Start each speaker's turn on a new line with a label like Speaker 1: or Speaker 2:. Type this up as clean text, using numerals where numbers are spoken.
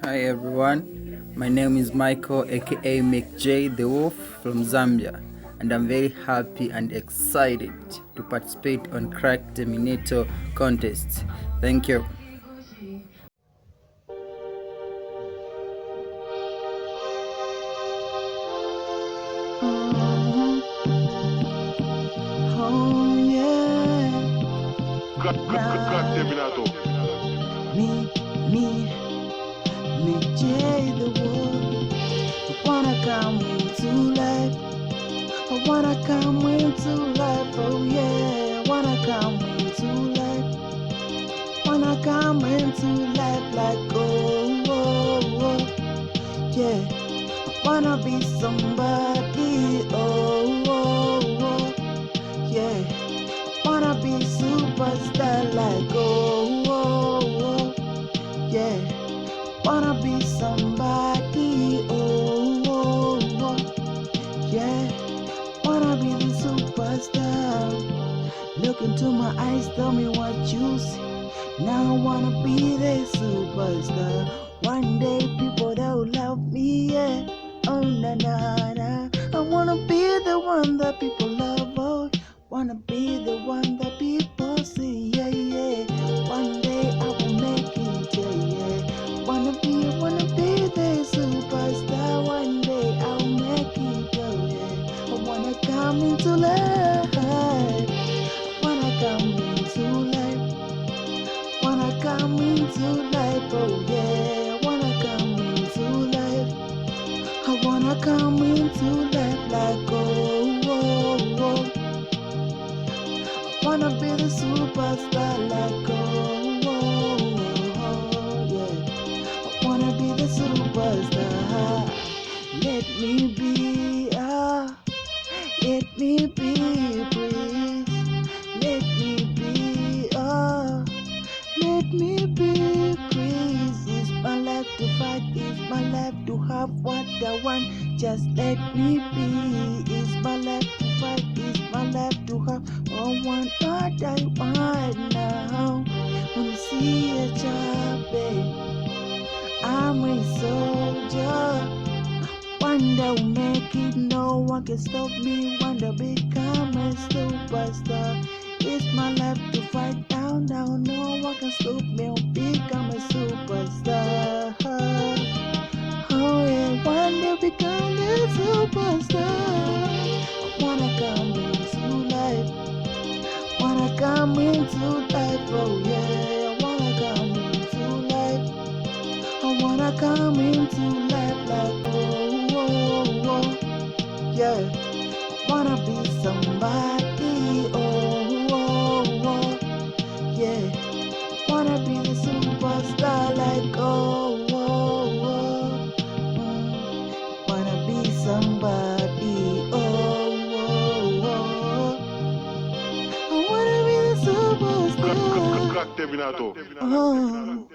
Speaker 1: Hi everyone, my name is Michael aka Mick J the Wolf from Zambia, and I'm very happy and excited to participate on Krak Teminato contest. Thank you.
Speaker 2: Oh yeah.
Speaker 3: Krak Teminato.
Speaker 2: Me, J the Wolf. I wanna come into life. I wanna come into life. Oh yeah. I wanna come into life. Wanna come into life like yeah. I wanna be somebody. Yeah. Wanna be superstar like yeah. Wanna be somebody, yeah. Wanna be the superstar. Look into my eyes, tell me what you see. Now I wanna be the superstar. One day people they'll love me, yeah. Oh na na na. I wanna be the one that people love, oh. Wanna be the one that people see, yeah, yeah. One day I will make it, yeah, yeah. Wanna be the superstar. One day I'll make it, oh yeah. I wanna come into life. Wanna come into life. Wanna come into life, oh yeah. Wanna come into life. I wanna come into life like wanna be the superstar like yeah. I wanna be the superstar. Let me be, let me be, please. Let me be, let me be, please. It's my life to fight, it's my life to have what I want. Just let me be. It's my life to fight, it's my life to have what I want now. When you see a job, I'm a soldier. One day will make it, no one can stop me. One day become a superstar. It's my life to fight down, down. No one can stop me. I'll become a superstar. Oh yeah, one day become a superstar. I wanna come into life. Wanna come into life, oh yeah. I wanna come into life. I wanna come into life like yeah. Wanna be somebody, yeah. Wanna be the superstar like wanna be somebody, I wanna be the superstar.
Speaker 3: Krak Teminato.
Speaker 2: Oh.